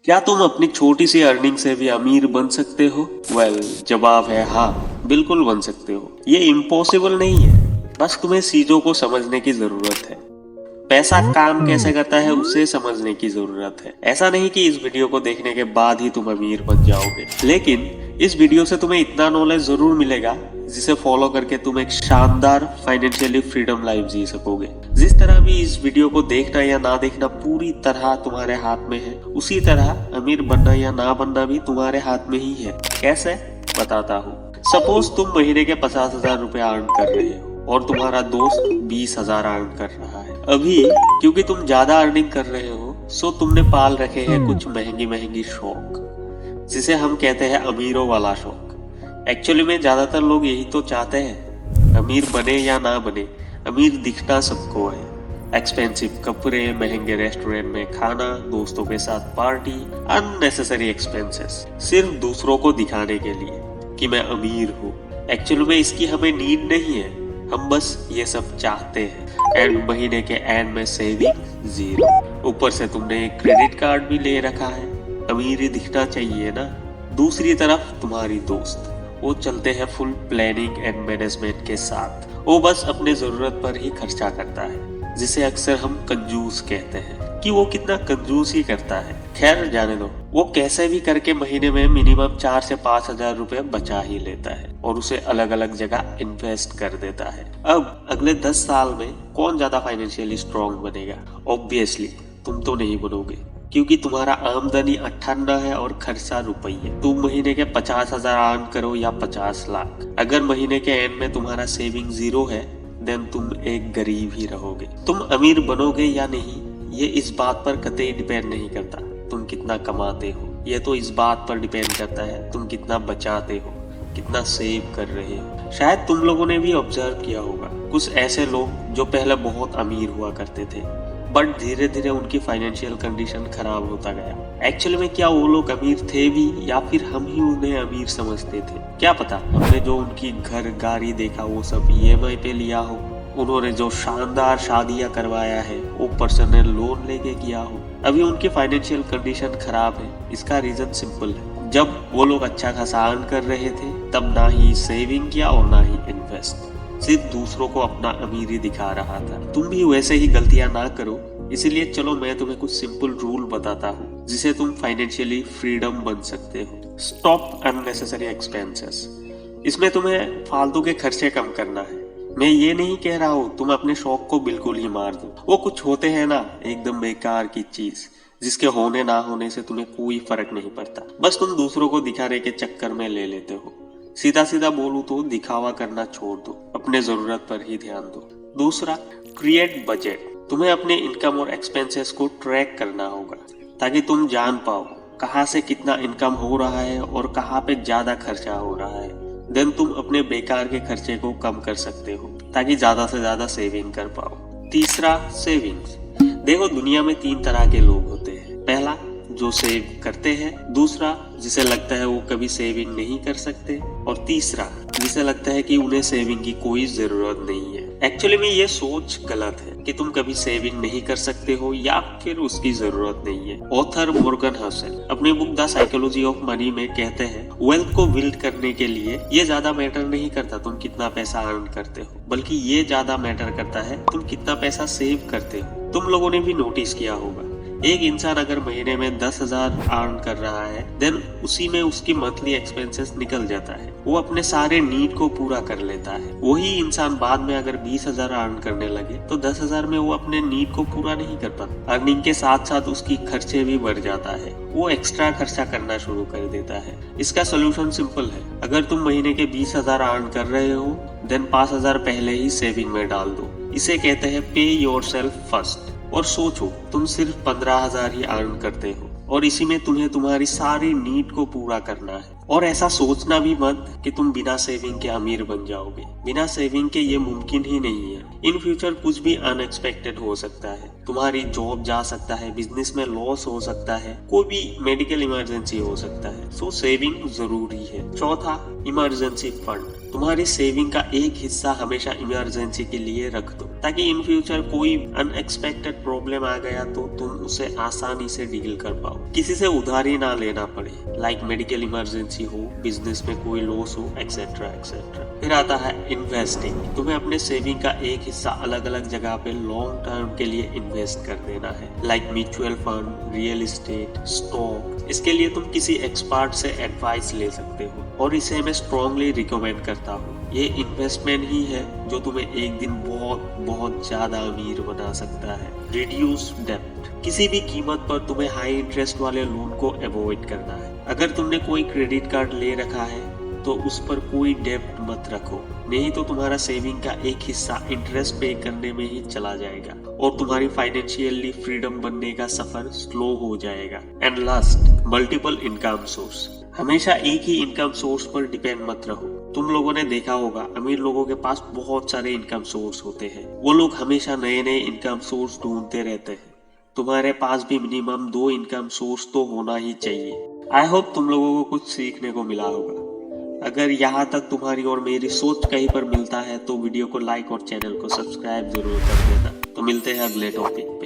क्या तुम अपनी छोटी सी अर्निंग से भी अमीर बन सकते हो? जवाब है हाँ, बिल्कुल बन सकते हो। ये इम्पॉसिबल नहीं है, बस तुम्हें चीजों को समझने की जरूरत है। पैसा काम कैसे करता है उसे समझने की जरूरत है। ऐसा नहीं कि इस वीडियो को देखने के बाद ही तुम अमीर बन जाओगे, लेकिन इस वीडियो से तुम्हें इतना नॉलेज जरूर मिलेगा जिसे फॉलो करके तुम एक शानदार फाइनेंशियली फ्रीडम लाइफ जी सकोगे। जिस तरह भी इस वीडियो को देखना या ना देखना पूरी तरह तुम्हारे हाथ में है, उसी तरह अमीर बनना या ना बनना भी तुम्हारे हाथ में ही है। कैसे? बताता हूँ। सपोज तुम महीने के 50,000 रुपए अर्न कर रहे हो और तुम्हारा दोस्त 20,000 अर्न कर रहा है। अभी क्योंकि तुम ज्यादा अर्निंग कर रहे हो, सो तुमने पाल रखे हैं कुछ महंगी महंगी शौक, जिसे हम कहते हैं अमीरों वाला शौक। एक्चुअली में ज्यादातर लोग यही तो चाहते हैं, अमीर बने या ना बने, अमीर दिखना सबको है। एक्सपेंसिव कपड़े, महंगे रेस्टोरेंट में खाना, दोस्तों के साथ पार्टी, अननेसेसरी एक्सपेंसेस, सिर्फ दूसरों को दिखाने के लिए कि मैं अमीर हूँ। एक्चुअली में इसकी हमें नीड नहीं है, हम बस ये सब चाहते हैं। एंड महीने के एंड में सेविंग जीरो, ऊपर से तुमने एक क्रेडिट कार्ड भी ले रखा है। अमीर ही दिखना चाहिए ना। दूसरी तरफ तुम्हारी दोस्त, वो चलते हैं फुल प्लानिंग एंड मैनेजमेंट के साथ। वो बस अपने जरूरत पर ही खर्चा करता है, जिसे अक्सर हम कंजूस कहते हैं। कि वो कितना कंजूस ही करता है, खैर जाने दो। वो कैसे भी करके महीने में मिनिमम 4 से 5,000 रुपए बचा ही लेता है और उसे अलग अलग जगह इन्वेस्ट कर देता है। अब अगले 10 साल में कौन ज्यादा फाइनेंशियली स्ट्रॉन्ग बनेगा? ऑब्वियसली तुम तो नहीं बनोगे, क्योंकि तुम्हारा आमदनी 58 है और खर्चा रुपये। तुम महीने के 50,000 अर्न करो या 50 लाख, अगर महीने के एंड में तुम्हारा सेविंग जीरो है, देन तुम एक गरीब ही रहोगे। तुम अमीर बनोगे या नहीं, ये इस बात पर कतई डिपेंड नहीं करता तुम कितना कमाते हो। ये तो इस बात पर डिपेंड करता है तुम कितना बचाते हो, कितना सेव कर रहे हो। शायद तुम लोगों ने भी ऑब्जर्व किया होगा कुछ ऐसे लोग जो पहले बहुत अमीर हुआ करते थे, बट धीरे धीरे उनकी फाइनेंशियल कंडीशन खराब होता गया। एक्चुअली में क्या वो लोग अमीर थे भी, या फिर हम ही उन्हें अमीर समझते थे? क्या पता हमने जो उनकी घर गाड़ी देखा वो सब EMI पे लिया हो, उन्होंने जो शानदार शादियां करवाया है वो पर्सनल लोन लेके किया हो। अभी उनकी फाइनेंशियल कंडीशन खराब है। इसका रीजन सिंपल है, जब वो लोग अच्छा खासा अर्न कर रहे थे तब ना ही सेविंग किया और ना ही इन्वेस्ट, सिर्फ दूसरों को अपना अमीरी दिखा रहा था। तुम भी वैसे ही गलतियां ना करो, इसीलिए चलो मैं तुम्हें कुछ सिंपल रूल बताता हूँ जिसे तुम फाइनेंशियली फ्रीडम बन सकते हो। Stop unnecessary expenses. इसमें तुम्हें फालतू के खर्चे कम करना है। मैं ये नहीं कह रहा हूँ तुम अपने शौक को बिल्कुल ही मार दो। वो कुछ होते हैं ना एकदम बेकार की चीज, जिसके होने ना होने से तुम्हें कोई फर्क नहीं पड़ता, बस तुम दूसरों को दिखाने के चक्कर में ले लेते हो। सीधा सीधा बोलूं तो दिखावा करना छोड़ दो, अपने जरूरत पर ही ध्यान दो। दूसरा, क्रिएट बजट। तुम्हें अपने इनकम और एक्सपेंसेस को ट्रैक करना होगा ताकि तुम जान पाओ कहाँ से कितना इनकम हो रहा है और कहाँ पे ज्यादा खर्चा हो रहा है। देन तुम अपने बेकार के खर्चे को कम कर सकते हो ताकि ज्यादा से ज्यादा सेविंग कर पाओ। तीसरा, सेविंग्स। देखो दुनिया में 3 तरह के लोग होते हैं। पहला, जो सेव करते हैं। दूसरा, जिसे लगता है वो कभी सेविंग नहीं कर सकते। और तीसरा, जिसे लगता है कि उन्हें सेविंग की कोई जरूरत नहीं है। एक्चुअली में ये सोच गलत है कि तुम कभी सेविंग नहीं कर सकते हो या फिर उसकी जरूरत नहीं है। ऑथर मॉर्गन हसल अपनी book the psychology of money में कहते हैं, वेल्थ को बिल्ड करने के लिए ये ज्यादा मैटर नहीं करता तुम कितना पैसा अर्न करते हो, बल्कि ये ज्यादा मैटर करता है तुम कितना पैसा सेव करते हो। तुम लोगों ने भी नोटिस किया होगा, एक इंसान अगर महीने में 10,000 अर्न कर रहा है, देन उसी में उसकी मंथली एक्सपेंसेस निकल जाता है, वो अपने सारे नीड को पूरा कर लेता है। वही इंसान बाद में अगर 20,000 अर्न करने लगे तो 10,000 में वो अपने नीड को पूरा नहीं कर पाता। अर्निंग के साथ साथ उसकी खर्चे भी बढ़ जाता है, वो एक्स्ट्रा खर्चा करना शुरू कर देता है। इसका सोल्यूशन सिंपल है, अगर तुम महीने के 20,000 अर्न कर रहे हो, देन 5,000 पहले ही सेविंग में डाल दो। इसे कहते हैं पे योरसेल्फ फर्स्ट। और सोचो तुम सिर्फ 15,000 ही अर्न करते हो और इसी में तुम्हें तुम्हारी सारी नीड को पूरा करना है। और ऐसा सोचना भी मत कि तुम बिना सेविंग के अमीर बन जाओगे। बिना सेविंग के ये मुमकिन ही नहीं है। इन फ्यूचर कुछ भी अनएक्सपेक्टेड हो सकता है, तुम्हारी जॉब जा सकता है, बिजनेस में लॉस हो सकता है, कोई भी मेडिकल इमरजेंसी हो सकता है। सो सेविंग जरूरी है। चौथा, इमरजेंसी फंड। तुम्हारी सेविंग का एक हिस्सा हमेशा इमरजेंसी के लिए रख दो। ताकि इन फ्यूचर कोई अनएक्सपेक्टेड प्रॉब्लम आ गया तो तुम उसे आसानी से डील कर पाओ, किसी से उधारी ना लेना पड़े, लाइक मेडिकल इमरजेंसी हो, बिजनेस में कोई लॉस हो, एक्सेट्रा एक्सेट्रा। फिर आता है इन्वेस्टिंग। तुम्हें अपने सेविंग का एक हिस्सा अलग अलग जगह पे लॉन्ग टर्म के लिए इन्वेस्ट कर देना है, like mutual fund, real estate, stock. इसके लिए तुम किसी एक्सपर्ट से एडवाइस ले सकते हो और इसे मैं स्ट्रांगली रिकमेंड करता हूँ। ये इन्वेस्टमेंट ही है जो तुम्हें एक दिन बहुत बहुत ज्यादा अमीर बना सकता है। रिड्यूस डेब्ट। किसी भी कीमत पर तुम्हें हाई इंटरेस्ट वाले लोन को अवॉइड करना है। अगर तुमने कोई क्रेडिट कार्ड ले रखा है तो उस पर कोई डेब्ट मत रखो, नहीं तो तुम्हारा सेविंग का एक हिस्सा इंटरेस्ट पे करने में ही चला जाएगा और तुम्हारी फाइनेंशियली फ्रीडम बनने का सफर स्लो हो जाएगा। And last, multiple income source. हमेशा एक ही इनकम सोर्स पर डिपेंड मत रहो। तुम लोगों ने देखा होगा अमीर लोगों के पास बहुत सारे इनकम सोर्स होते हैं। वो लोग हमेशा नए नए इनकम सोर्स ढूंढते रहते हैं। तुम्हारे पास भी मिनिमम 2 इनकम सोर्स तो होना ही चाहिए। आई होप तुम लोगों को कुछ सीखने को मिला होगा। अगर यहाँ तक तुम्हारी और मेरी सोच कहीं पर मिलता है तो वीडियो को लाइक और चैनल को सब्सक्राइब जरूर कर देना। तो मिलते हैं अगले टॉपिक।